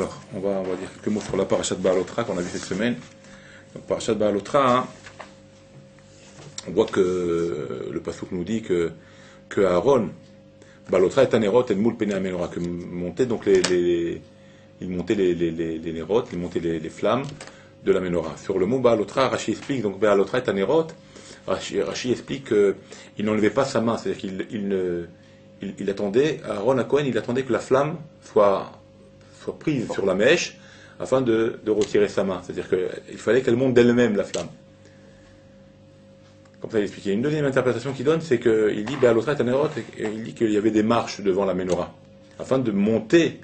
Alors, on va dire quelques mots sur la parashat Ba'alotra qu'on a vu cette semaine. Donc, parashat Ba'alotra, on voit que le pasuk nous dit que Aaron, Ba'alotra est un érot et le moule péné aménora, que montait donc il montait les nérotes, il montait les flammes de la menorah. Sur le mot Ba'alotra, Rashi explique, donc Ba'alotra est un érot. Rashi explique qu'il n'enlevait pas sa main, c'est-à-dire qu'il attendait, Aaron à Cohen, il attendait que la flamme soit prise sur la mèche afin de retirer sa main. C'est-à-dire qu'il fallait qu'elle monte d'elle-même, la flamme. Comme ça, il expliquait. Une deuxième interprétation qu'il donne, c'est qu'il dit Ba'alotra est un érot, et il dit qu'il y avait des marches devant la menorah, afin de monter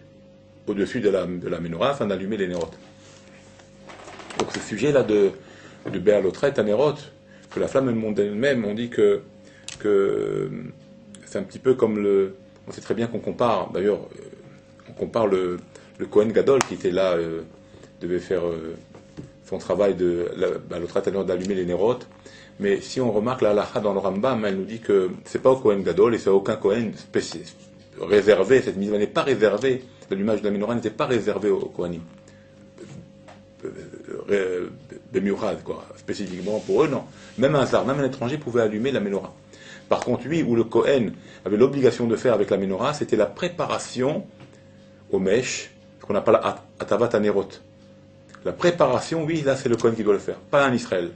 au-dessus de la menorah, afin d'allumer les nérotes. Donc ce sujet-là de Ba'alotra est un érot, que la flamme elle monte d'elle-même, on dit que c'est un petit peu comme on sait très bien qu'on compare, d'ailleurs, on compare le Kohen Gadol qui était là, devait faire son travail Ba'alotra est un érot d'allumer les nérotes. Mais si on remarque la halakha dans le Rambam, elle nous dit que c'est pas au Kohen Gadol et c'est à aucun Kohen réservé, cette mise n'est pas réservée, l'allumage de la menorah n'était pas réservé aux Kohanim. Bemiurad, quoi, spécifiquement pour eux, non. Même un zar, même un étranger pouvait allumer la menorah. Par contre, lui, où le Kohen avait l'obligation de faire avec la menorah, c'était la préparation aux mèches, ce qu'on appelle atavat anerot. La préparation, oui, là c'est le Kohen qui doit le faire, pas un Israël.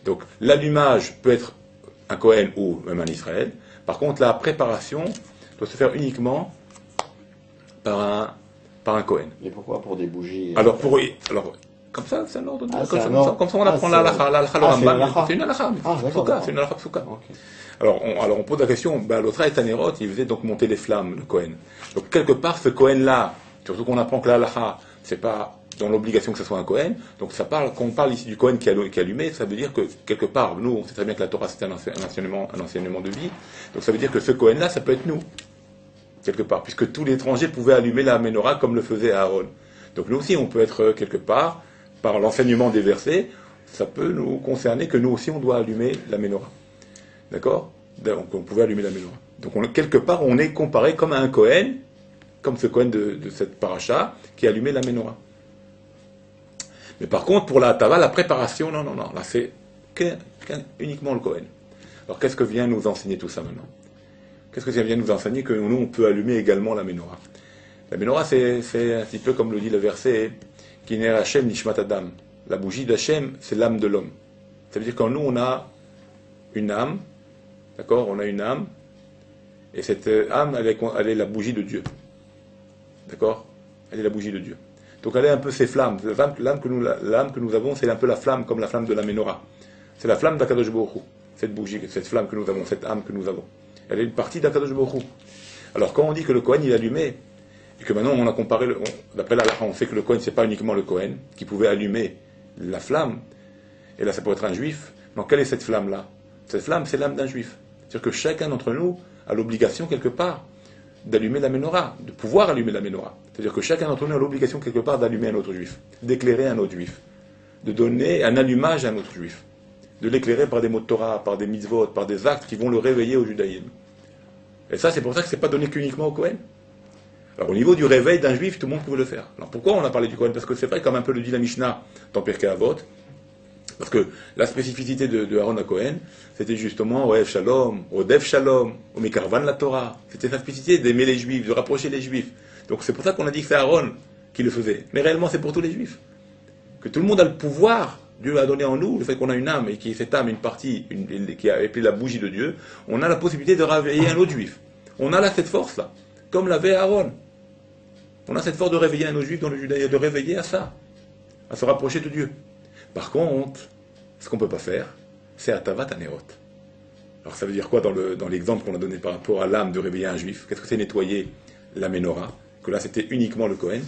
Donc l'allumage peut être un Kohen ou même un Israël. Par contre, la préparation doit se faire uniquement par un Kohen. Mais pourquoi pour des bougies Alors, comme ça, c'est un ordre. Comme ça, on apprend la halakha, le Rambam. C'est une halakha. C'est une halakha psuka. Alors, on pose la question, Ba'alotra est un érot, il faisait donc monter les flammes, le Kohen. Donc, quelque part, ce Kohen-là, surtout qu'on apprend que la halakha, c'est pas dans l'obligation que ce soit un Kohen, donc quand on parle ici du Kohen qui allumait, ça veut dire que, quelque part, nous, on sait très bien que la Torah, c'est un enseignement de vie, donc ça veut dire que ce Kohen-là, ça peut être nous, quelque part, puisque tous les étrangers pouvaient allumer la menorah comme le faisait Aaron. Donc, nous aussi, on peut être, quelque part, par l'enseignement des versets, ça peut nous concerner que nous aussi, on doit allumer la menorah. D'accord? Donc, on pouvait allumer la menorah. Donc, quelque part, on est comparé comme à un Kohen, comme ce Kohen de cette paracha, qui allumait la menorah. Mais par contre, pour la Tava, la préparation, non. Là, c'est uniquement le Kohen. Alors, qu'est-ce que vient nous enseigner tout ça maintenant? Qu'est-ce que ça vient nous enseigner que nous, on peut allumer également la menorah? La menorah, c'est un petit peu comme le dit le verset, qui n'est Hachem Nishmat Adam. La bougie d'Hachem, c'est l'âme de l'homme. Ça veut dire qu'en nous, on a une âme, d'accord? On a une âme, et cette âme, elle est la bougie de Dieu. D'accord? Elle est la bougie de Dieu. Donc elle est un peu ces flammes. L'âme que nous avons, c'est un peu la flamme, comme la flamme de la menorah. C'est la flamme d'Akadosh Baruch Hu. Cette bougie, cette flamme que nous avons, cette âme que nous avons. Elle est une partie d'Akadosh Baruch Hu. Alors quand on dit que le Kohen, il allumait, et que maintenant on a comparé, d'après la halakha, on sait que le Kohen, c'est pas uniquement le Kohen qui pouvait allumer la flamme, et là ça peut être un juif. Donc quelle est cette flamme-là? Cette flamme, c'est l'âme d'un juif. C'est-à-dire que chacun d'entre nous a l'obligation quelque part d'allumer la menorah, de pouvoir allumer la menorah. C'est-à-dire que chacun d'entre nous a l'obligation quelque part d'allumer un autre juif, d'éclairer un autre juif, de donner un allumage à un autre juif, de l'éclairer par des mots de Torah, par des mitzvot, par des actes qui vont le réveiller au judaïsme. Et ça, c'est pour ça que c'est pas donné qu'uniquement au Kohen. Alors au niveau du réveil d'un juif, tout le monde pouvait le faire. Alors pourquoi on a parlé du Kohen? Parce que c'est vrai, comme un peu le dit la Mishnah dans Pirkei Avot, parce que la spécificité de Aaron à Kohen, c'était justement Oev Shalom, Odev Shalom, Omekarvan la Torah. C'était sa spécificité d'aimer les juifs, de rapprocher les juifs. Donc c'est pour ça qu'on a dit que c'est Aaron qui le faisait. Mais réellement c'est pour tous les juifs. Que tout le monde a le pouvoir, Dieu a donné en nous, le fait qu'on a une âme, et qui cette âme, une partie, qui a appelé la bougie de Dieu, on a la possibilité de réveiller un autre juif. On a là cette force-là, comme l'avait Aaron. On a cette force de réveiller un autre juif dans le judaïsme, de réveiller à ça, à se rapprocher de Dieu. Par contre, ce qu'on ne peut pas faire, c'est atavat anerot. Alors ça veut dire quoi dans l'exemple qu'on a donné par rapport à l'âme de réveiller un juif? Qu'est-ce que c'est nettoyer la menorah? Que là c'était uniquement le Kohen.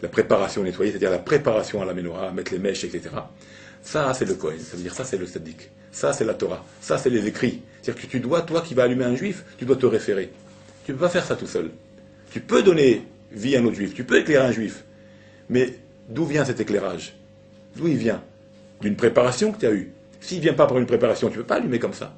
La préparation nettoyer, c'est-à-dire la préparation à la menorah, mettre les mèches, etc. Ça c'est le Kohen, ça veut dire ça c'est le tzaddik. Ça c'est la Torah, ça c'est les écrits. C'est-à-dire que tu dois, toi qui vas allumer un juif, tu dois te référer. Tu ne peux pas faire ça tout seul. Tu peux donner vie à un autre juif, tu peux éclairer un juif. Mais d'où vient cet éclairage? D'où il vient? D'une préparation que tu as eue. S'il ne vient pas par une préparation, tu ne peux pas allumer comme ça.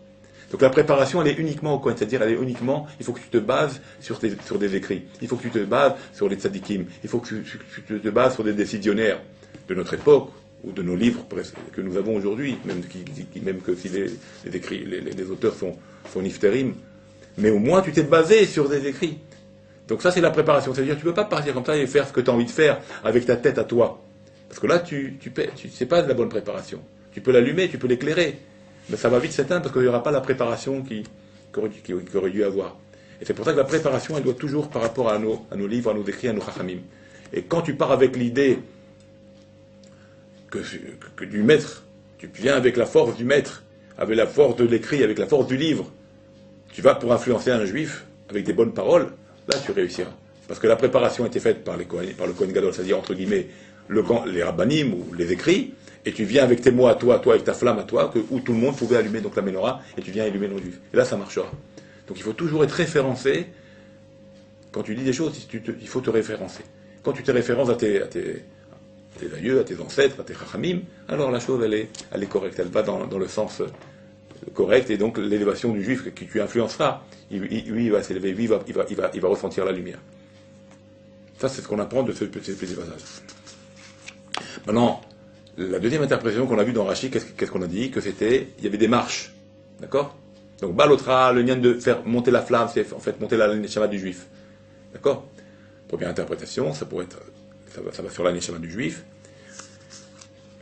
Donc la préparation, elle est uniquement au Kohen, c'est-à-dire elle est uniquement, il faut que tu te bases sur des écrits, il faut que tu te bases sur les tzadikim, il faut que tu te bases sur des décisionnaires de notre époque, ou de nos livres que nous avons aujourd'hui, même que si les auteurs sont nifterim, mais au moins tu t'es basé sur des écrits. Donc ça c'est la préparation, c'est-à-dire tu ne peux pas partir comme ça et faire ce que tu as envie de faire avec ta tête à toi. Parce que là, c'est pas de la bonne préparation. Tu peux l'allumer, tu peux l'éclairer, mais ça va vite s'éteindre parce qu'il n'y aura pas la préparation qu'il aurait dû avoir. Et c'est pour ça que la préparation, elle doit toujours par rapport à nos livres, à nos écrits, à nos chachamim. Et quand tu pars avec l'idée que du maître, tu viens avec la force du maître, avec la force de l'écrit, avec la force du livre, tu vas pour influencer un juif avec des bonnes paroles, là tu réussiras. Parce que la préparation a été faite par le Kohen Gadol, c'est-à-dire entre guillemets les rabbanim ou les écrits, et tu viens avec tes mots à toi avec ta flamme à toi, où tout le monde pouvait allumer donc la menorah, et tu viens allumer nos juifs. Et là ça marchera. Donc il faut toujours être référencé. Quand tu dis des choses, il faut te référencer. Quand tu te références à tes aïeux, à tes ancêtres, à tes chachamim, alors la chose elle est correcte, elle va dans le sens correct, et donc l'élévation du juif qui tu influenceras, lui il va s'élever, lui il va ressentir la lumière. Ça c'est ce qu'on apprend de ces petits passages. Maintenant, la deuxième interprétation qu'on a vue dans Rashi, qu'est-ce qu'on a dit? Que il y avait des marches, d'accord? Donc Balotra, le lien de faire monter la flamme, c'est en fait monter la neshama du juif, d'accord? Première interprétation, ça va sur la neshama du juif.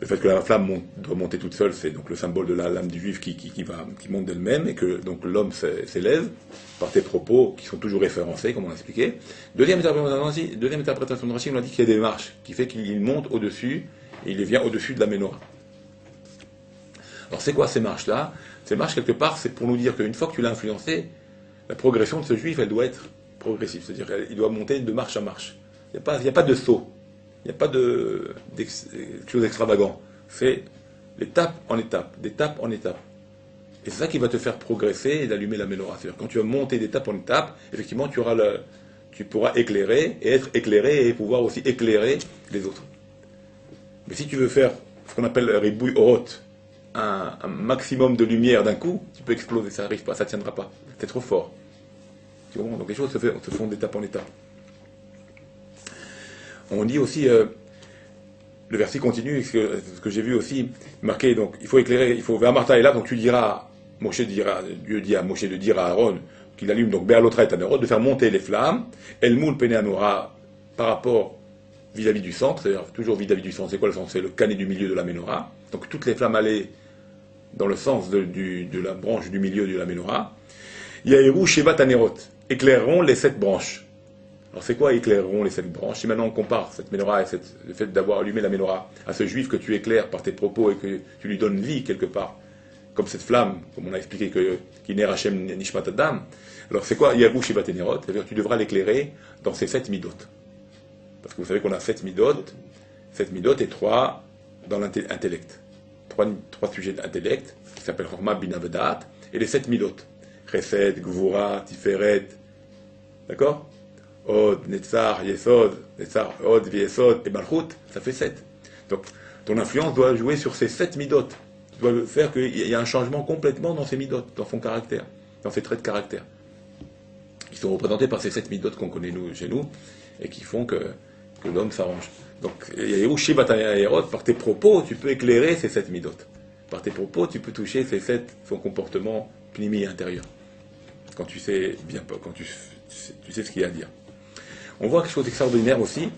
Le fait que la flamme doit monter toute seule, c'est donc le symbole de la lame du juif qui monte d'elle-même, et que donc l'homme s'élève par tes propos qui sont toujours référencés, comme on l'a expliqué. Deuxième interprétation de Rashi, on a dit qu'il y a des marches, qui fait qu'il monte au-dessus, et il vient au-dessus de la menorah. Alors c'est quoi ces marches-là? Ces marches, quelque part, c'est pour nous dire qu'une fois que tu l'as influencé, la progression de ce juif, elle doit être progressive, c'est-à-dire qu'il doit monter de marche à marche. Il n'y a pas de saut. Il n'y a pas de chose extravagant. C'est d'étape en étape, d'étape en étape. Et c'est ça qui va te faire progresser et d'allumer la menorah. C'est-à-dire quand tu vas monter d'étape en étape, effectivement, tu pourras éclairer et être éclairé et pouvoir aussi éclairer les autres. Mais si tu veux faire ce qu'on appelle ribouille orot, un maximum de lumière d'un coup, tu peux exploser, ça n'arrive pas, ça ne tiendra pas. C'est trop fort. Tu comprends? Donc les choses se font d'étape en étape. On dit aussi, le verset continue, ce que j'ai vu aussi, marqué, donc il faut éclairer, il faut vers Martha et là, donc Dieu dit à Moshe de dire à Aaron qu'il allume donc Béalotra et Tanerot, de faire monter les flammes, El Moul Penéanora par rapport vis-à-vis du centre, c'est-à-dire toujours vis-à-vis du centre, c'est quoi le centre? C'est le canet du milieu de la menorah, donc toutes les flammes allaient dans le sens de la branche du milieu de la menorah. Yahiru Sheva Tanerot, éclaireront les 7 branches. Alors c'est quoi éclaireront les 7 branches? Si maintenant on compare cette menorah et le fait d'avoir allumé la menorah à ce juif que tu éclaires par tes propos et que tu lui donnes vie quelque part, comme cette flamme, comme on a expliqué, qui n'est Hachem Nishmat Adam, alors c'est quoi Yahu Shiva Tenerot? C'est-à-dire que tu devras l'éclairer dans ces 7 midot. Parce que vous savez qu'on a 7 midot et 3 dans l'intellect. 3 sujets d'intellect, qui s'appellent Horma Bina Vedat, et les 7 midot. Chesed, Gvura, Tiferet, d'accord? Od, Netzar, Yesod, Netzar, Od, Viesod et Malchut, ça fait 7. Donc, ton influence doit jouer sur ces 7 midot. Tu dois faire qu'il y ait un changement complètement dans ces midot, dans son caractère, dans ses traits de caractère. Qui sont représentés par ces 7 midot qu'on connaît chez nous, et qui font que l'homme s'arrange. Donc, par tes propos, tu peux éclairer ces 7 midot. Par tes propos, tu peux toucher son comportement pnimi intérieur. Quand tu sais bien, quand tu sais ce qu'il y a à dire. On voit quelque chose d'extraordinaire aussi.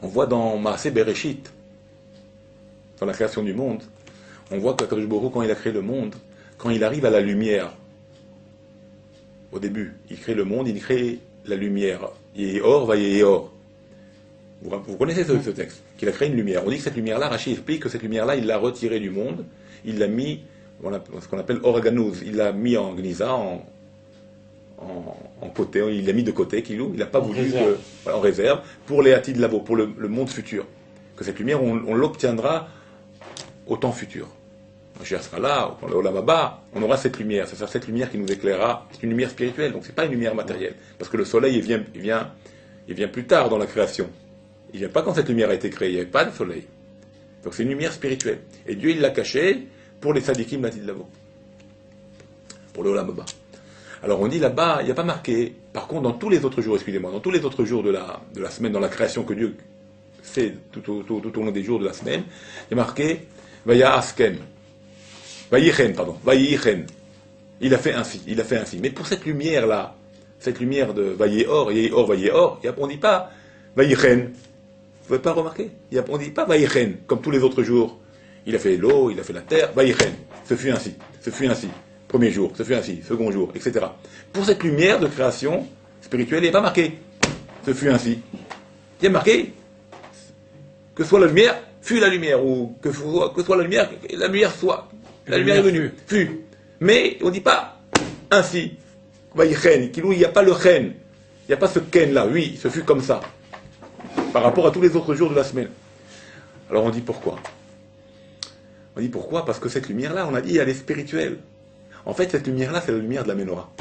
On voit dans Maaseh Bereshit, dans la création du monde, on voit qu'Akadosh Baruch Hu, quand il a créé le monde, quand il arrive à la lumière, au début, il crée le monde, il crée la lumière. Yeor va Yeor. Vous connaissez ce texte, qu'il a créé une lumière. On dit que cette lumière-là, Rashi explique que cette lumière-là, il l'a retirée du monde, il l'a mis, ce qu'on appelle organouz, il l'a mis en gnisa, en côté, il l'a mis de côté, Kilou, il n'a pas voulu en réserve, pour les Hatid Lavo, pour le monde futur. Que cette lumière, on l'obtiendra au temps futur. Mashiach sera là, au Olam Haba, on aura cette lumière, c'est cette lumière qui nous éclairera, c'est une lumière spirituelle, donc c'est pas une lumière matérielle. Parce que le soleil, il vient plus tard dans la création. Il vient pas quand cette lumière a été créée, il n'y avait pas de soleil. Donc c'est une lumière spirituelle. Et Dieu, il l'a cachée pour les Sadikim Hatid Lavo. pour le Olam Haba. Alors on dit là-bas, il n'y a pas marqué, par contre dans tous les autres jours, excusez-moi, dans tous les autres jours de la semaine, dans la création que Dieu fait tout au long des jours de la semaine, il y a marqué Vaya Asken, Vayichen, pardon, Vayichen. Il a fait ainsi, il a fait ainsi. Mais pour cette lumière-là, cette lumière de Vayéor, Yéor, Vayéor, on ne dit pas Vayichen. Vous n'avez pas remarqué? On ne dit pas Vayichen, comme tous les autres jours. Il a fait l'eau, il a fait la terre, Vayichen. Ce fut ainsi, ce fut ainsi. Premier jour, ce fut ainsi, second jour, etc. Pour cette lumière de création spirituelle, il n'y a pas marqué ce fut ainsi. Il y a marqué que soit la lumière, fut la lumière, ou que soit la lumière soit. La lumière est venue, fut. Mais on ne dit pas ainsi. Vayichen, il n'y a pas le chen, il n'y a pas ce ken là, oui, ce fut comme ça. Par rapport à tous les autres jours de la semaine. Alors on dit pourquoi? On dit pourquoi? Parce que cette lumière-là, on a dit, elle est spirituelle. En fait, cette lumière-là, c'est la lumière de la Ménorah.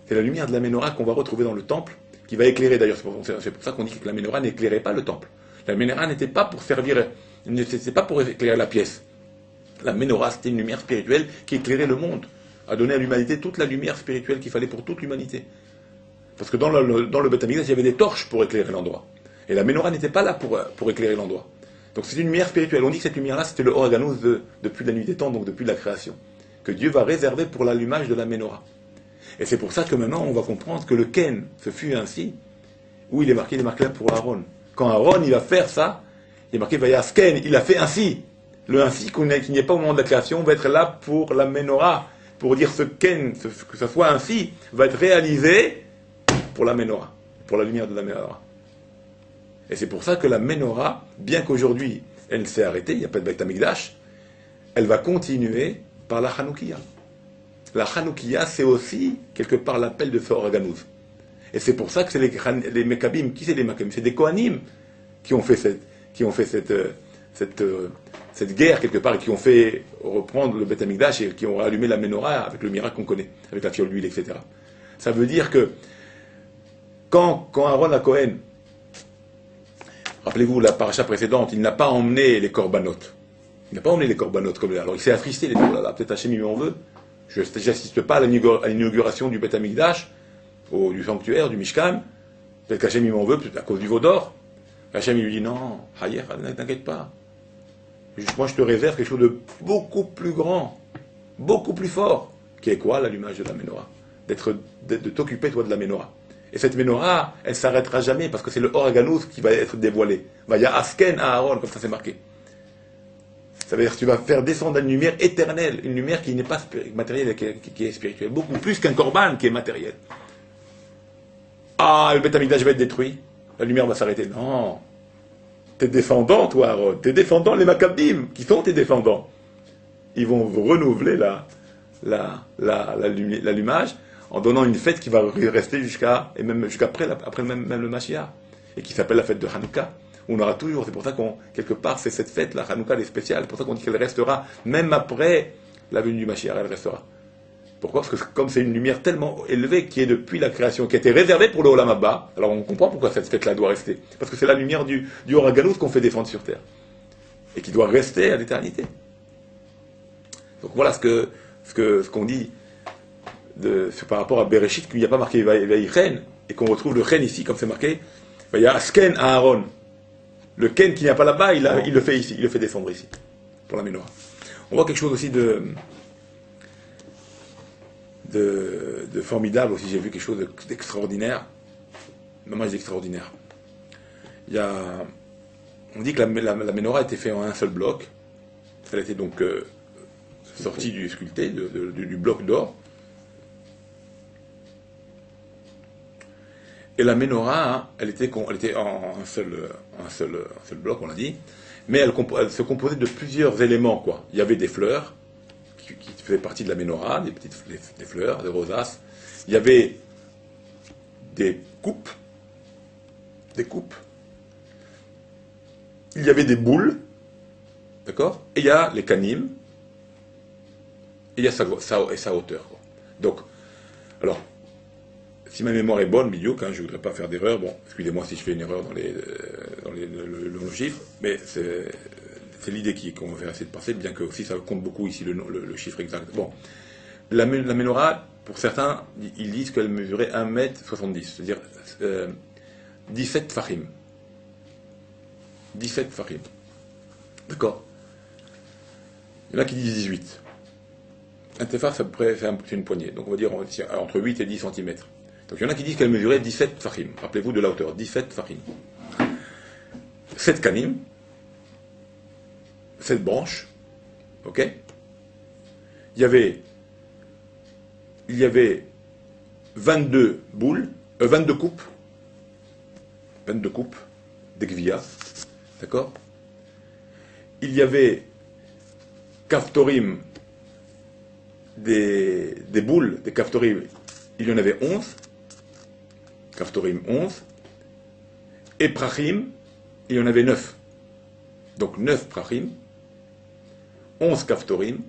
C'est la lumière de la Ménorah qu'on va retrouver dans le temple, qui va éclairer, d'ailleurs, c'est pour ça qu'on dit que la Ménorah n'éclairait pas le temple. La Ménorah n'était pas pour servir, c'était pas pour éclairer la pièce. La Ménorah, c'était une lumière spirituelle qui éclairait le monde, a donné à l'humanité toute la lumière spirituelle qu'il fallait pour toute l'humanité. Parce que dans le Beth Amikdash, il y avait des torches pour éclairer l'endroit. Et la Ménorah n'était pas là pour éclairer l'endroit. Donc c'est une lumière spirituelle. On dit que cette lumière-là, c'était le Organos depuis la nuit des temps, donc depuis la création, que Dieu va réserver pour l'allumage de la Ménorah. Et c'est pour ça que maintenant, on va comprendre que le Ken, ce fut ainsi, où il est marqué là pour Aaron. Quand Aaron, il va faire ça, il est marqué Vayas Ken, il a fait ainsi. Le ainsi, qu'il n'y ait pas au moment de la création, va être là pour la Ménorah, pour dire ce Ken, que ça soit ainsi, va être réalisé pour la Ménorah, pour la lumière de la Ménorah. Et c'est pour ça que la Ménorah, bien qu'aujourd'hui, elle s'est arrêtée, il n'y a pas de Beth Amikdash, elle va continuer par la Hanoukia. La Hanoukia, c'est aussi, quelque part, l'appel de ce Organouz. Et c'est pour ça que c'est les Mekkabim. Qui c'est les Mekkabim? C'est des Kohanim qui ont fait cette guerre, quelque part, et qui ont fait reprendre le Beth Amikdash et qui ont allumé la Ménorah avec le miracle qu'on connaît, avec la fiole d'huile, etc. Ça veut dire que quand Aaron la Kohen, rappelez-vous la paracha précédente, il n'a pas emmené les corbanotes. Il n'a pas emmené les corbanotes comme là. Alors il s'est attristé, il a dit, oh là là, peut-être Hachem il m'en veut. Je n'assiste pas à l'inauguration du Beth Amikdash, du sanctuaire, du Mishkan. Peut-être qu'Hachem il m'en veut, peut-être à cause du veau d'or. Hachem il lui dit, non, Hayer, t'inquiète pas. Moi je te réserve quelque chose de beaucoup plus grand, beaucoup plus fort, qui est quoi? L'allumage de la Ménorah. De t'occuper toi de la Ménorah. Et cette Ménorah, elle ne s'arrêtera jamais, parce que c'est le Organos qui va être dévoilé. Vaya Asken à Aaron, comme ça c'est marqué. Ça veut dire que tu vas faire descendre une lumière éternelle, une lumière qui n'est pas matérielle, qui est spirituelle, beaucoup plus qu'un korban qui est matériel. Ah, le Beth Amikdash va être détruit, la lumière va s'arrêter. Non, t'es défendant, toi, Aaron, t'es défendant, les Maccabim, qui sont tes défendants. Ils vont renouveler l'allumage en donnant une fête qui va rester jusqu'à après même le Mashiach, et qui s'appelle la fête de Hanouka. On aura toujours, c'est pour ça qu'on, quelque part, c'est cette fête, la Hanouka, elle est spéciale, c'est pour ça qu'on dit qu'elle restera, même après la venue du Mashiach, elle restera. Pourquoi? Parce que comme c'est une lumière tellement élevée qui est depuis la création, qui a été réservée pour le Olam Haba, alors on comprend pourquoi cette fête-là doit rester. Parce que c'est la lumière du Organos qu'on fait défendre sur terre. Et qui doit rester à l'éternité. Donc voilà ce qu'on dit par rapport à Bereshit, qu'il n'y a pas marqué Vayichen, et qu'on retrouve le Chen ici, comme c'est marqué, il y a Asken à Aaron. Le Ken qui n'y a pas là-bas, il le fait ici, il le fait descendre ici, pour la Ménorah. On voit quelque chose aussi de formidable aussi, j'ai vu quelque chose d'extraordinaire, vraiment d'extraordinaire. On dit que la Ménorah était faite en un seul bloc, elle était donc sortie du sculpté, du bloc d'or. Et la Ménorah, elle était en un seul bloc, on l'a dit, mais elle se composait de plusieurs éléments, quoi. Il y avait des fleurs, qui faisaient partie de la Ménorah, des fleurs, des rosaces. Il y avait des coupes. Il y avait des boules, d'accord? Et il y a les canim, et il y a sa hauteur, quoi. Donc, alors, si ma mémoire est bonne, Bidiouk, je ne voudrais pas faire d'erreur, bon, excusez-moi si je fais une erreur dans le chiffre, mais c'est l'idée qu'on va essayer de passer, bien que aussi ça compte beaucoup ici le chiffre exact. Bon, La menorah, pour certains, ils disent qu'elle mesurait 1,70 m, c'est-à-dire 17 fahim. 17 fahim. D'accord? Il y en a qui disent 18. Un tefar, ça pourrait faire une poignée. Donc on va dire entre 8 et 10 cm. Donc il y en a qui disent qu'elle mesurait 17 fahim. Rappelez-vous de la hauteur, 17 fahim. 7 kanim, 7 branches. Ok? Il y avait 22 boules, 22 coupes. 22 coupes d'Egvia. D'accord? Il y avait kaftorim, des boules, des kaftorim, il y en avait 11. Kaftorim 11. Et prachim, il y en avait 9. Donc 9 prachim, 11 kaftorim.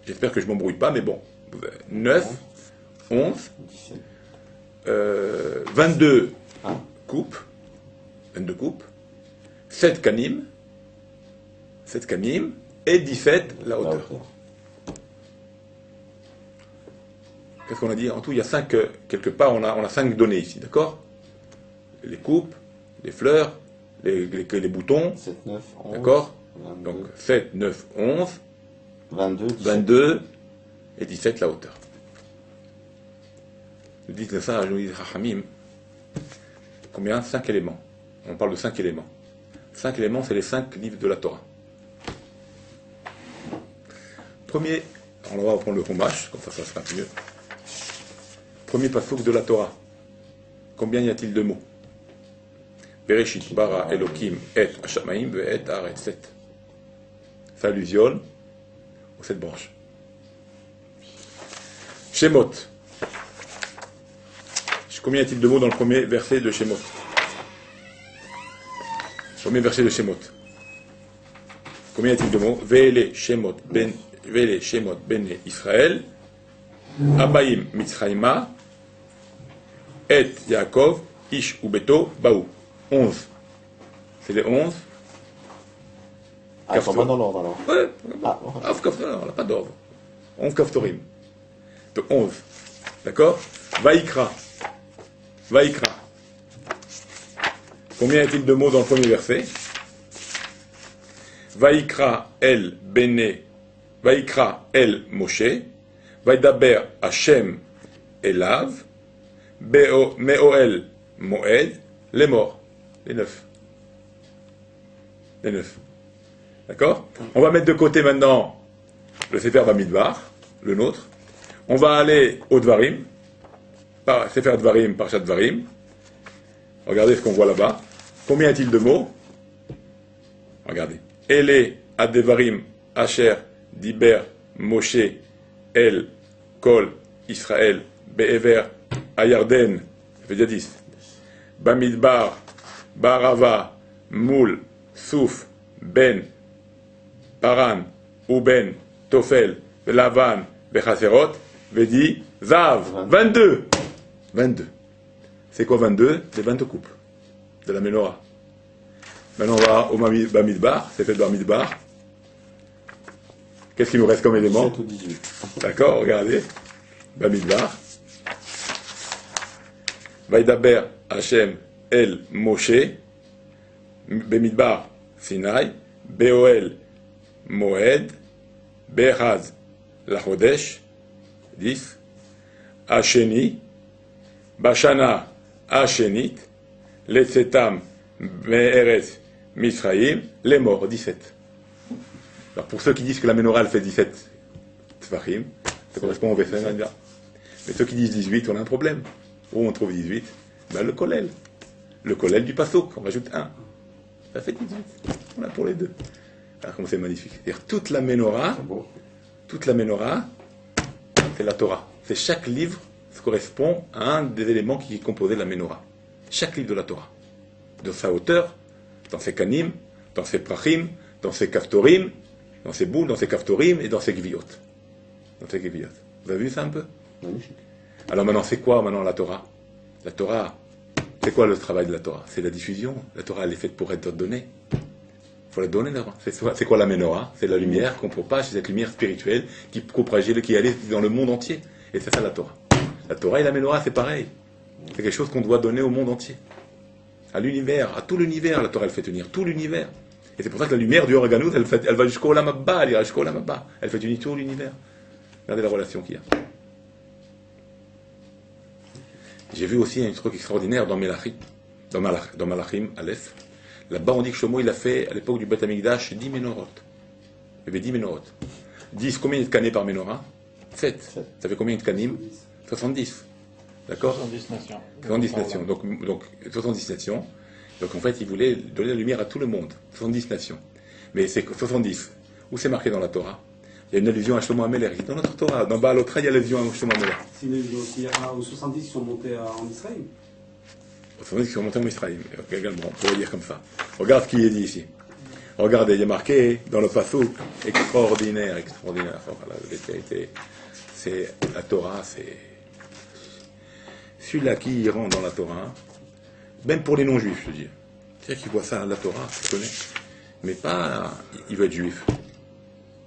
J'espère que je ne m'embrouille pas, mais bon. 9, 11, 22 coupes, 7 kanim, et 17 la hauteur. Qu'est-ce qu'on a dit? En tout, il y a 5, quelque part, on a 5 données ici, d'accord? Les coupes, les fleurs, les boutons, 7, 9, 11, d'accord? 22. Donc 7, 9, 11, 22 et 17 la hauteur. Nous disent ça, nous disent Rahamim. Combien? 5 éléments. On parle de 5 éléments. 5 éléments, c'est les 5 livres de la Torah. Premier, on va reprendre le Chumash, comme ça sera mieux. Premier pasuk de la Torah. Combien y a-t-il de mots? Bereshit bara Elokim et Hashamaim ve'et haaretz 7. Ça allusionne aux 7 branches. Shemot. Combien y a-t-il de mots dans le premier verset de Shemot? Premier verset de Shemot. Combien y a-t-il de mots? Ve'ele Shemot ben Israël, Abaim Mitzrayma, et Yaakov, Ish Ubeto, Baou. 11. C'est les 11. Ah, ils sont pas dans l'ordre alors. Ouais, on n'a pas d'ordre. 11 Kaftorim. Donc 11. D'accord? Vaikra. Combien y a-t-il de mots dans le premier verset? Vaikra el Moshe, Vaidaber Hashem Elav, Meoel Moed, les morts, les 9. D'accord? On va mettre de côté maintenant le Sefer Bamidbar, le nôtre. On va aller au Dvarim, Sefer Dvarim, Parshat Dvarim. Regardez ce qu'on voit là-bas. Combien y a-t-il de mots? Regardez. Ele Adevarim Asher Diber Moshe El Kol Israël Be'ever Ayarden, ça fait déjà 10. Bamidbar Barava Moul Souf Ben Paran Uben Tofel Lavan Bechaserot Vedi Zav 22. C'est quoi 22? Les 22 coupes de la menorah. Maintenant on va au Bamidbar, c'est fait de Bamidbar. Qu'est-ce qu'il nous reste comme élément? 7 ou 18. D'accord, regardez. Bamidbar. Vaidaber Hashem El Moshe. Bamidbar Sinai. Beoel Moed. Behaz Lachodesh. 10. Hasheni. Bashana Hashenit. Letzetam Me'eretz Misraïm. Les morts, 17. Alors pour ceux qui disent que la menorah fait 17 tfachim, ça correspond au verset là. Mais ceux qui disent 18, on a un problème. Où on trouve 18? Ben le kollel. Le kollel du pasuk, on rajoute 1. Ça fait 18. On a pour les deux. Alors comment c'est magnifique. C'est-à-dire toute la menorah, c'est la Torah. C'est chaque livre, ça correspond à un des éléments qui composaient la menorah. Chaque livre de la Torah. Dans sa hauteur, dans ses kanim, dans ses prachim, dans ses kaftorim, dans ses boules, dans ses kaftorim et dans ses gviot. Vous avez vu ça un peu? Magnifique. Alors maintenant, c'est quoi maintenant la Torah? La Torah, c'est quoi le travail de la Torah? C'est la diffusion. La Torah, elle est faite pour être donnée. Il faut la donner d'abord. C'est quoi la menorah? C'est la lumière qu'on propage, c'est cette lumière spirituelle qui propageait, qui allait dans le monde entier. Et c'est ça la Torah. La Torah et la menorah, c'est pareil. C'est quelque chose qu'on doit donner au monde entier. À l'univers, à tout l'univers, la Torah, elle fait tenir tout l'univers. Et c'est pour ça que la lumière du Organout, elle va jusqu'au Olam Abba, elle ira jusqu'au Olam Abba. Elle fait tenir tout l'univers. Regardez la relation qu'il y a. J'ai vu aussi un truc extraordinaire dans Melachim, dans Malachim, Aleph. Là-bas, on dit que Shlomo, il a fait, à l'époque du Beth Amikdash, 10 menorot. Il y avait 10 menorot. 10, combien de canets par menorah? 7. Ça fait combien de canim? 70. D'accord? 70 nations. 70 nations. Donc 70 nations. Donc en fait, il voulait donner la lumière à tout le monde. 70 nations. Mais c'est 70. Où c'est marqué dans la Torah? Il y a une allusion à Shlomo Ameler. Dans notre Torah, dans Baal Otra, il y a l'allusion à Shlomo Ameler. C'est une allusion aussi aux 70 qui sont montés en Israël. Aux 70 qui sont montés en Israël. Également, on pourrait dire comme ça. Regarde ce qui est dit ici. Regardez, il y a marqué dans le Passouk, extraordinaire. Voilà, c'est la Torah, c'est celui-là qui rentre dans la Torah, même pour les non-juifs, je veux dire. C'est-à-dire qu'il voit ça, la Torah, il connaît, mais pas, il veut être juif.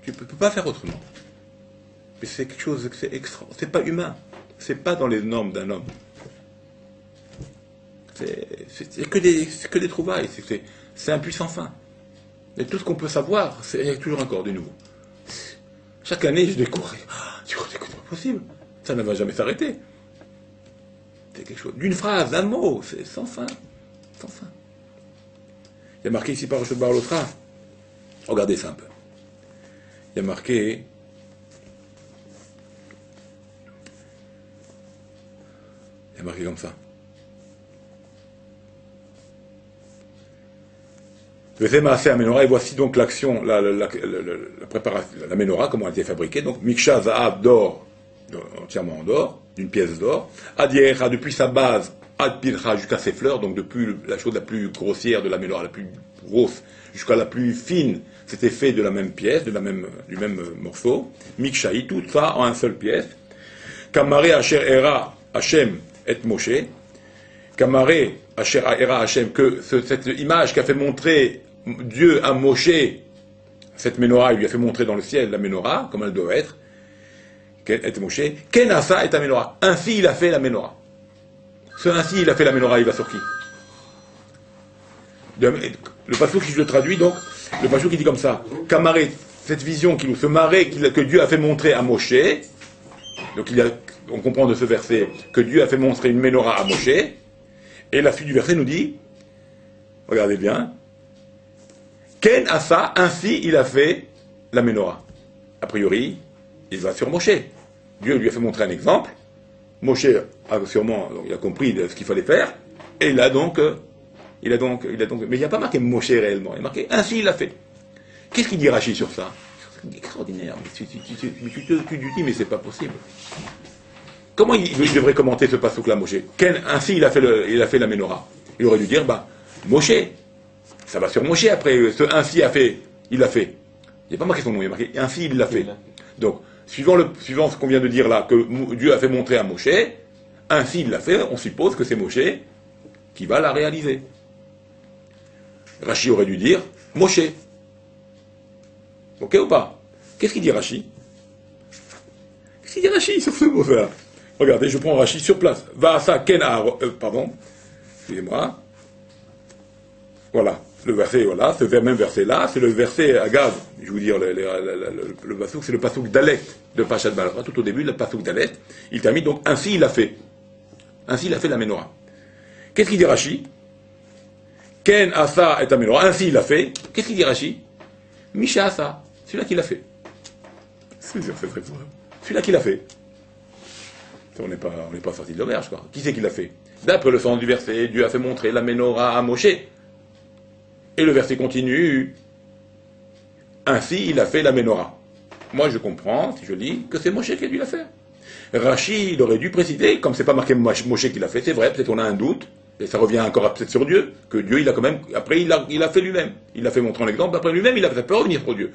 Tu ne peux pas faire autrement. Mais c'est quelque chose, c'est extra, c'est pas humain. C'est pas dans les normes d'un homme. C'est que des trouvailles, c'est un puissant fin. Et tout ce qu'on peut savoir, il y a toujours encore du nouveau. Chaque année, je découvre. C'est pas possible. Ça ne va jamais s'arrêter. C'est quelque chose. D'une phrase, d'un mot, c'est sans fin. Sans fin. Il y a marqué ici par Rosh Baal-Otra. Regardez ça un peu. Il y a marqué. Il y a marqué comme ça. Et voici donc l'action, la préparation, la menorah, comment elle a été fabriquée. Donc, Miksha Zahav d'or, entièrement en or, d'une pièce d'or. Adiecha, depuis sa base, Ad Pilcha, jusqu'à ses fleurs, donc depuis la chose la plus grossière de la menorah, la plus grosse, jusqu'à la plus fine, c'était fait de la même pièce, du même morceau. Mikshaï, tout ça en une seule pièce. Kamare Asher Era Hashem et Moshe. Kamare Asher Era Hashem, que cette image qu'a fait montrer Dieu à Moshe, cette menorah, il lui a fait montrer dans le ciel la menorah, comme elle doit être. Et Moshe, Kenasa est la menorah. Ainsi il a fait la menorah. Ce ainsi il a fait la menorah, il va sur qui? Le passouk qui je le traduis donc, le passouk qui dit comme ça, Kamaré, cette vision ce marais que Dieu a fait montrer à Moshe, donc on comprend de ce verset que Dieu a fait montrer une menorah à Moshe, et la suite du verset nous dit, regardez bien, Ken Asa, ainsi il a fait la menorah. A priori, il va sur Moshe. Dieu lui a fait montrer un exemple. Moshe a sûrement, il a compris ce qu'il fallait faire, et mais il n'y a pas marqué Moshe réellement, il a marqué ainsi il l'a fait. Qu'est-ce qu'il dit Rashi sur ça? C'est extraordinaire. Mais tu dis, mais c'est pas possible. Comment il devrait commenter ce passouk-là, Moshe? Ainsi il a fait la menorah. Il aurait dû dire, Moshe. Ça va sur Moshe après, ce ainsi il l'a fait. Il n'y a pas marqué son nom, il y a marqué ainsi il l'a fait. Donc, suivant ce qu'on vient de dire là, que Dieu a fait montrer à Moshe, ainsi il l'a fait, on suppose que c'est Moshe qui va la réaliser. Rashi aurait dû dire Moshe. Ok ou pas? Qu'est-ce qu'il dit Rashi? Qu'est-ce qu'il dit Rashi sur ce mot-là? Regardez, je prends Rashi sur place. Vaasa ken pardon, excusez-moi. Voilà, le verset, voilà, ce même verset-là, c'est le verset Agave, je vous dire, le passouk, c'est le passouk d'Alet de Pachat Balra, tout au début, le passouk d'Alet, il termine donc, ainsi il a fait. Ainsi il a fait la menorah. Qu'est-ce qu'il dit Rashi? Ken Asa et Menorah, ainsi il l'a fait. Qu'est-ce qu'il dit Rashi? Misha Asa, celui-là qui l'a fait. C'est très vrai. Celui-là qui l'a fait. On n'est pas sorti de l'auberge, quoi. Qui c'est qui l'a fait? D'après le sens du verset, Dieu a fait montrer la menorah à Moshe. Et le verset continue. Ainsi, il a fait la menorah. Moi, je comprends, si je lis, que c'est Moshe qui a dû la faire. Rashi, il aurait dû préciser, comme c'est pas marqué Moshe qui l'a fait, c'est vrai, peut-être on a un doute, et ça revient encore peut-être sur Dieu, que Dieu, il a quand même, après, il a fait lui-même. Il a fait montrer un exemple, après lui-même, ça peut revenir pour Dieu.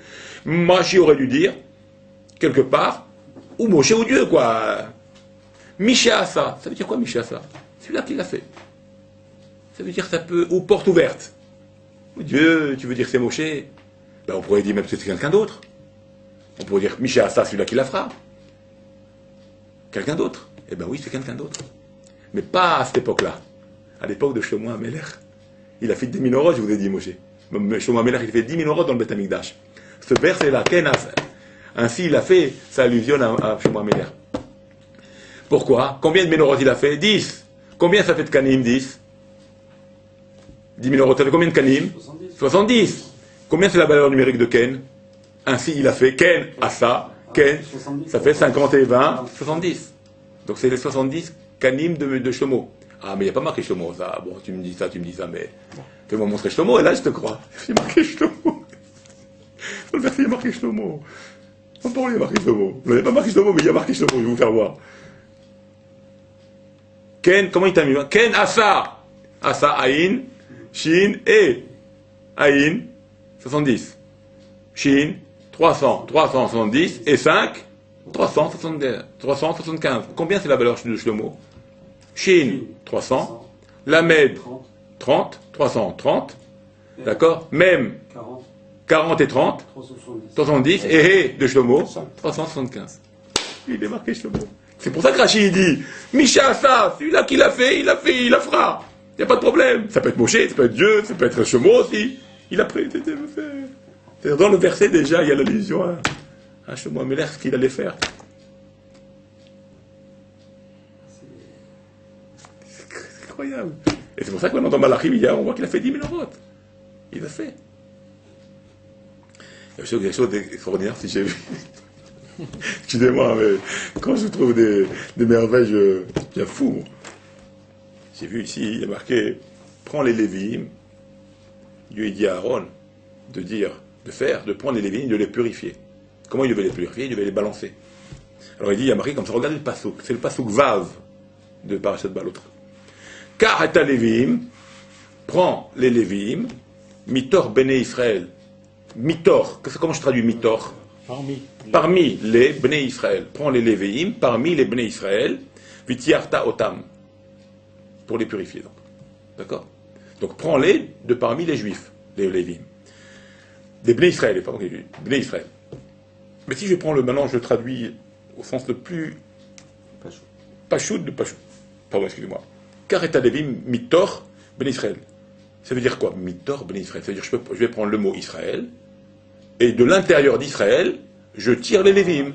Rashi aurait dû dire, quelque part, ou Moshe ou Dieu, quoi. Misha ça veut dire quoi Misha ça? Celui-là qui l'a fait. Ça veut dire ça peut, ou porte ouverte. Dieu, tu veux dire c'est Moshe? Ben, on pourrait dire même que c'est quelqu'un d'autre. On pourrait dire Michel Assa, celui-là qui la fera. Quelqu'un d'autre. Eh bien oui, c'est quelqu'un d'autre. Mais pas à cette époque-là. À l'époque de Shlomo HaMelech. Il a fait 10 000 euros, je vous ai dit, Moshe. Shlomo HaMelech, il a fait 10 000 euros dans le Beth Amikdash. Ce verset-là, ainsi il a fait, ça allusionne à Shlomo HaMelech. Pourquoi? Combien de Ménorot il a fait? 10. Combien ça fait de Kanim? 10. 10 000 euros, ça fait combien de Kanim? 70. Combien c'est la valeur numérique de Ken? Ainsi il a fait Ken, Assa, Ken, ça fait 50 et 20, 70. Donc c'est les 70 Kanim de Shlomo. Ah, mais il n'y a pas marqué Shlomo, ça. Bon, tu me dis ça, mais fais-moi montrer Shlomo, et là je te crois. Il y a marqué Shlomo. Dans le verset, il y a marqué Shlomo. En parole, il y a marqué Shlomo. Il n'y a pas marqué Shlomo, mais il y a marqué Shlomo, je vais vous faire voir. Ken, comment il t'a mis? Ken, Assa. Assa, Aïn, Shin, et Aïn, 70. Shin, 300, 370, et 5, 375. Combien c'est la valeur de Shlomo? Shin, 300. Lamed, 30, 330. D'accord? Même, 40 et 30, 370. Et de Shlomo, 375. Il est marqué Shlomo. C'est pour ça que Rachid dit, Misha Assa, celui-là qui l'a fait, il la fera. Il n'y a pas de problème. Ça peut être Moshe, ça peut être Dieu, ça peut être Shlomo aussi. Il a pris. Dans le verset déjà, il y a l'allusion à Shlomo HaMelech, ce qu'il allait faire. C'est incroyable. Et c'est pour ça que maintenant dans Malachim, on voit qu'il a fait 10 000 euros. Il a fait. Il y a quelque chose d'extraordinaire si j'ai vu. Excusez-moi, mais quand je trouve des merveilles, je deviens fou. J'ai vu ici, il y a marqué, prends les Lévim. Dieu dit à Aaron de prendre les Lévim, de les purifier. Comment il devait les purifier? Il devait les balancer. Alors il dit, il y a marqué comme ça, regardez le pasouk, c'est le pasouk Vav de Parashat Balot. Car et Lévim, prends les Lévim, mitor bene Israël. Mitor, comment je traduis mitor? Parmi les bene Israël. Prends les Lévim, parmi les bene Israël, vitiarta otam. Pour les purifier, donc. D'accord? Donc prends-les de parmi les Juifs, les Lévim. Des Bnei Israël, pardon, des Bnei Israël. Mais si je prends maintenant, je traduis au sens le plus Pachout de Pachout. Pardon, excusez-moi. Kareta Lévim, Mitor, Bnei Israël. Ça veut dire quoi? Mitor, Bnei Israël. Ça veut dire je vais prendre le mot Israël, et de l'intérieur d'Israël, je tire les Lévim.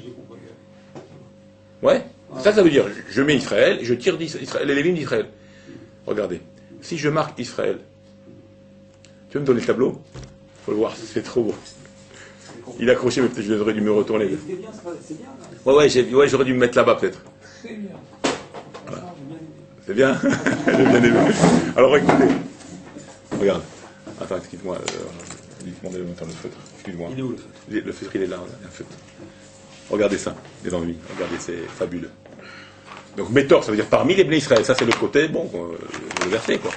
Ouais? Ça veut dire, je mets Israël, et je tire les Lévim d'Israël. Regardez, si je marque Israël, tu veux me donner le tableau? Faut le voir, c'est trop beau. Il est accroché, mais peut-être j'aurais dû me retourner. C'est bien. Ouais, j'aurais dû me mettre là-bas peut-être. C'est bien. Voilà. C'est bien. J'ai bien aimé. Alors écoutez, regarde. Attends, excuse-moi. Dites-moi de mettre le feutre. Excuse-moi. Il est où le feutre? Le feutre, il est là. Un feutre. Regardez ça, les ennuis. Regardez, c'est fabuleux. Donc Métor, ça veut dire parmi les Bnei Israël. Ça, c'est le côté, le verset, quoi.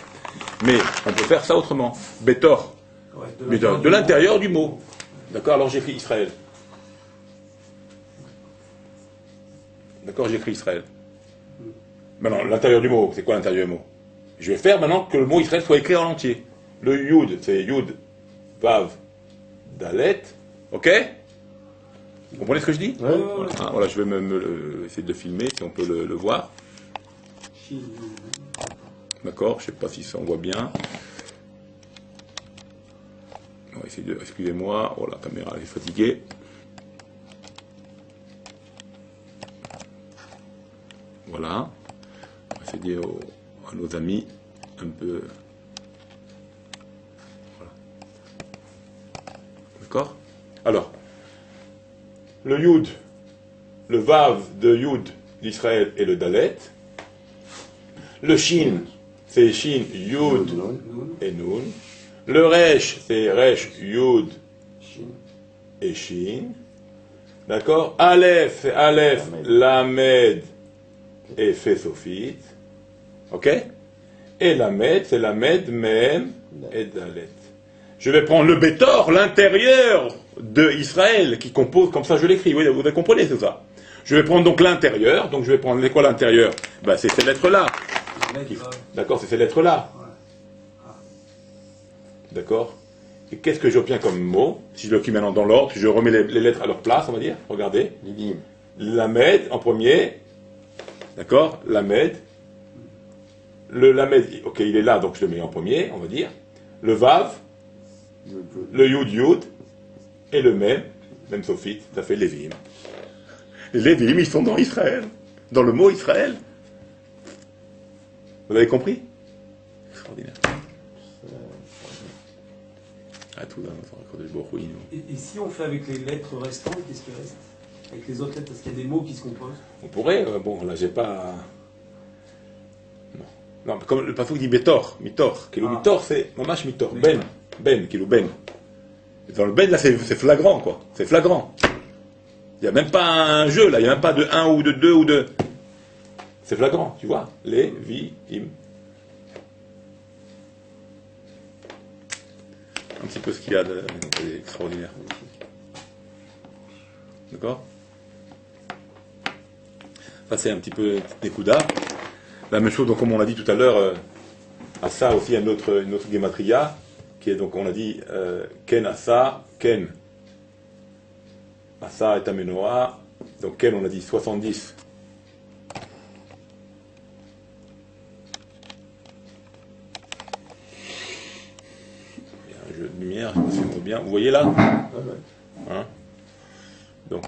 Mais on peut faire ça autrement. Bétor, de l'intérieur du mot. D'accord? Alors j'écris Israël. D'accord? J'écris Israël. Maintenant, l'intérieur du mot, c'est quoi l'intérieur du mot? Je vais faire maintenant que le mot Israël soit écrit en entier. Le Yud, c'est Yud, Vav, Dalet. Ok? Vous comprenez ce que je dis? Ouais. Voilà, je vais essayer de le filmer, si on peut le voir. D'accord, je ne sais pas si ça on voit bien. On va essayer de... Excusez-moi, oh la caméra est fatiguée. Voilà. On va essayer de dire à nos amis un peu... Voilà. D'accord? Alors, le Yud, le Vav de Yud d'Israël et le Dalet. Le Shin, c'est Shin, Yud et Nun. Le Resh, c'est Resh, Yud et Shin. D'accord? Aleph, c'est Aleph, Lamed et Fesofit. Ok? Et Lamed, c'est Lamed, Mem et Dalet. Je vais prendre le Bétor, l'intérieur de Israël, qui compose, comme ça je l'écris, oui, vous comprenez tout ça. Je vais prendre donc l'intérieur, donc je vais prendre quoi l'intérieur? C'est ces lettres-là. D'accord, c'est ces lettres-là. D'accord? Et qu'est-ce que j'obtiens comme mot? Si je le mets maintenant dans l'ordre, je remets les lettres à leur place, on va dire. Regardez. Lamed en premier. D'accord? Lamed. Le Lamed, ok, il est là, donc je le mets en premier, on va dire. Le Vav. Le Yud Yud. Et le même sophite, ça fait Lévim. Les Lévim, ils sont dans Israël. Dans le mot Israël. Vous avez compris? Extraordinaire. Et si on fait avec les lettres restantes, qu'est-ce qui reste? Avec les autres lettres, parce qu'il y a des mots qui se composent. On pourrait, bon, là j'ai pas... Non, mais comme le pasuk dit Mitor. Mitor, c'est Mamash Mitor. Ben, Ben. Dans le Ben, là, c'est flagrant, quoi. C'est flagrant. Il n'y a même pas un jeu, là. Il n'y a même pas de 1 ou de 2 ou de... C'est flagrant, tu vois. Les, vi, im. Un petit peu ce qu'il y a d'extraordinaire. D'accord? Ça, c'est un petit peu des coups d'art. La même chose, donc, comme on l'a dit tout à l'heure, à ça aussi, une autre gematria, qui est donc, on a dit, Ken Asa, Ken. Asa est Amenoa. Donc, Ken, on a dit 70. De lumière, je sais pas si on voit bien. Vous voyez là? Hein? Donc,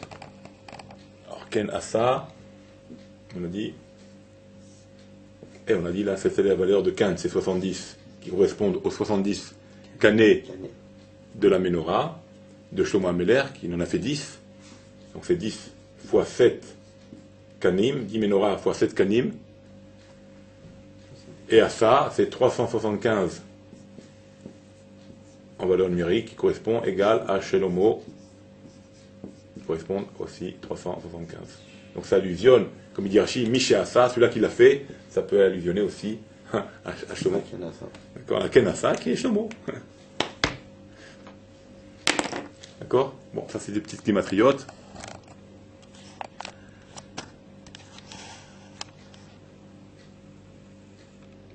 alors Ken Asa, on a dit, et on a dit là, c'est la valeur de 15, c'est 70, qui correspondent aux 70 canets de la Ménorah, de Shlomo Ameler, qui en a fait 10. Donc c'est 10 fois 7 canim, 10 Ménorah fois 7 canim. Et Asa, c'est 375 en valeur numérique, qui correspond égal à Shelomo, qui correspond aussi 375. Donc ça allusionne, comme il dit Rashi, Miché Asa, celui-là qui l'a fait, ça peut allusionner aussi à Shlomo. D'accord, à Kenasa qui est Shlomo. D'accord? Bon, ça c'est des petites climatriotes.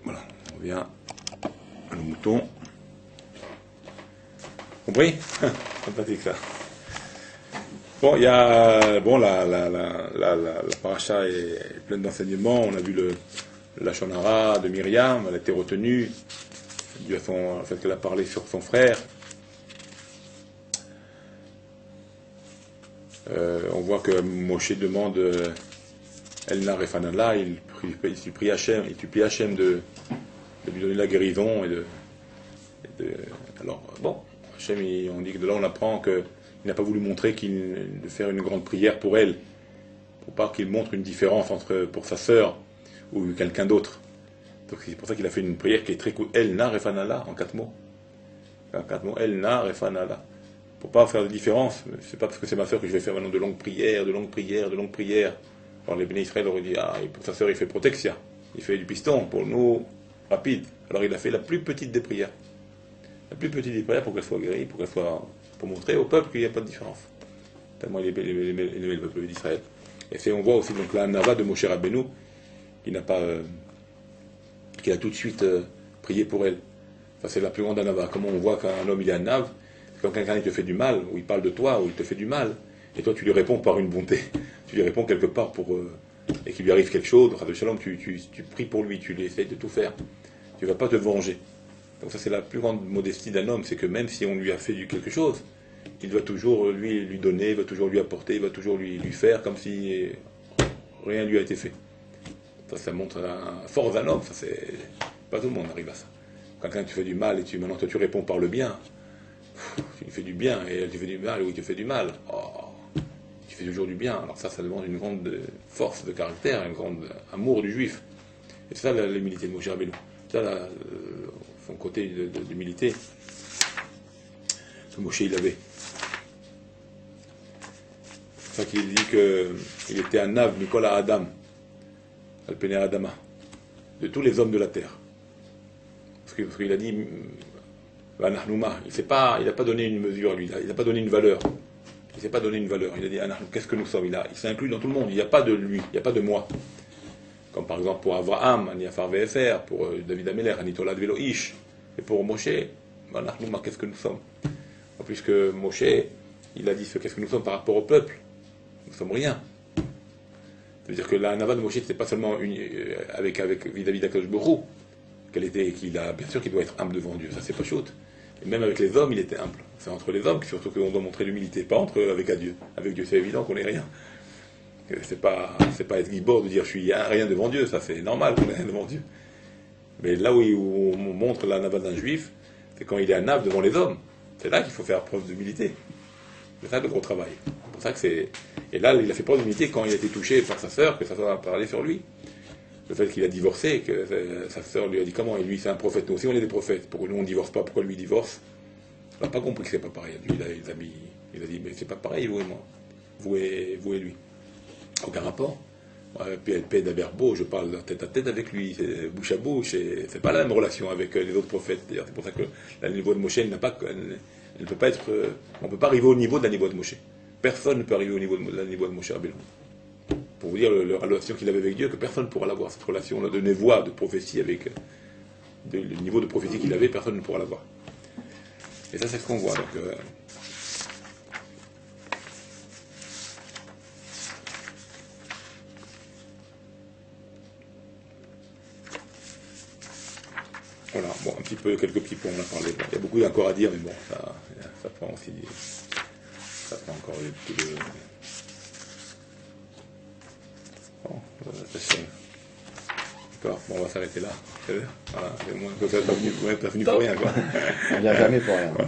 Voilà, on revient à nos moutons. Compris? Sympathique ça. Bon, il y a... Bon, la paracha est pleine d'enseignements. On a vu la Shonara de Myriam, elle a été retenue dû à au fait qu'elle a parlé sur son frère. On voit que Moshe demande Elna Refanala, il supplie Hachem de lui donner la guérison alors bon, Hachem, on dit que de là on apprend qu'il n'a pas voulu montrer de faire une grande prière pour elle, pour pas qu'il montre une différence pour sa sœur ou quelqu'un d'autre. Donc c'est pour ça qu'il a fait une prière qui est très cool. Elna Refanala, en 4 mots. En 4 mots, Elna Refanala. Pour pas faire de différence, c'est pas parce que c'est ma sœur que je vais faire maintenant de longues prières. Alors les bénis Israël auraient dit, pour sa sœur il fait protexia, il fait du piston, pour nous, rapide. Alors il a fait la plus petite des prières. La plus petite des prières pour qu'elle soit guérie, pour montrer au peuple qu'il n'y a pas de différence. Tellement il aimait le peuple d'Israël. Et on voit aussi donc la Nava de Moshe Rabbeinu, qui a tout de suite prié pour elle. Ça c'est la plus grande Nava. Comment on voit qu'un homme il est un Nav, quand quelqu'un il te fait du mal, ou il parle de toi, ou il te fait du mal, et toi tu lui réponds par une bonté, tu lui réponds quelque part et qu'il lui arrive quelque chose, tu pries pour lui, tu lui essayes de tout faire, tu ne vas pas te venger. Donc ça c'est la plus grande modestie d'un homme, c'est que même si on lui a fait quelque chose, il doit toujours lui donner, il va toujours lui apporter, il va toujours lui faire comme si rien lui a été fait. Ça montre la force d'un homme, ça c'est pas tout le monde arrive à ça. Quand quelqu'un te fait du mal et maintenant toi tu réponds par le bien, tu lui fais du bien et elle te fait du mal ou il te fait du mal. Tu fais toujours du bien. Alors ça demande une grande force de caractère, un grand amour du juif. Et c'est ça l'humilité de Moshe Rabbeinu. C'est ça son côté d'humilité que Moshe il avait. C'est ça qu'il dit qu'il était un Nav, Nicolas Adam, Alpene Adama, de tous les hommes de la terre. Parce qu'il a dit il n'a pas donné une mesure, lui, il n'a pas donné une valeur. Il ne s'est pas donné une valeur. Il a dit, qu'est-ce que nous sommes? Il s'est inclus dans tout le monde. Il n'y a pas de lui, il n'y a pas de moi. Comme par exemple pour Abraham, Aniafar VFR, pour David Ameler, Anitolad Velo Ish, et pour Moshe, qu'est-ce que nous sommes. Puisque Moshe, il a dit qu'est-ce que nous sommes par rapport au peuple. Nous ne sommes rien. C'est-à-dire que la Nava de Moshe, c'est pas seulement vis-à-vis d'Akadosh Baruch Hu, bien sûr qu'il doit être humble devant Dieu, ça c'est pas chouette. Et même avec les hommes, il était humble. C'est entre les hommes surtout qu'on doit montrer l'humilité, pas avec Dieu. Avec Dieu, c'est évident qu'on n'est rien. C'est pas être guibord de dire je suis rien devant Dieu, ça c'est normal qu'on est rien devant Dieu. Mais là où on montre la Nava d'un juif, c'est quand il est un ave devant les hommes. C'est là qu'il faut faire preuve d'humilité. C'est ça le gros travail. C'est pour ça que c'est. Et là, il a fait preuve d'humilité quand il a été touché par sa sœur, que sa sœur a parlé sur lui. Le fait qu'il a divorcé, que sa sœur lui a dit comment, et lui c'est un prophète, nous aussi on est des prophètes, pourquoi nous on ne divorce pas, pourquoi lui il divorce? Il n'a pas compris que c'est pas pareil. Lui, il a dit, mais c'est pas pareil, vous et moi. Vous et lui. Aucun rapport. Puis elle paie d'Aberbeau, je parle tête à tête avec lui, c'est bouche à bouche, et c'est pas la même relation avec les autres prophètes. D'ailleurs, c'est pour ça que le niveau de Moshe, elle ne peut pas être. On ne peut pas arriver au niveau de la niveau de Moshe. Personne ne peut arriver au niveau de la niveau de Moshe Rabbeinu. Pour vous dire la relation qu'il avait avec Dieu, que personne ne pourra l'avoir, cette relation de névoie, de prophétie avec le niveau de prophétie qu'il avait, personne ne pourra l'avoir. Et ça, c'est ce qu'on voit. Donc, voilà, bon, quelques petits points, on a parlé. Bon, il y a beaucoup encore à dire, mais bon, ça prend aussi. Ça prend encore un petit peu de. Bon, d'accord, bon, on va s'arrêter là. Voilà, au moins, ça n'est pas venu pour rien, quoi. On n'y a jamais pour rien. Bon,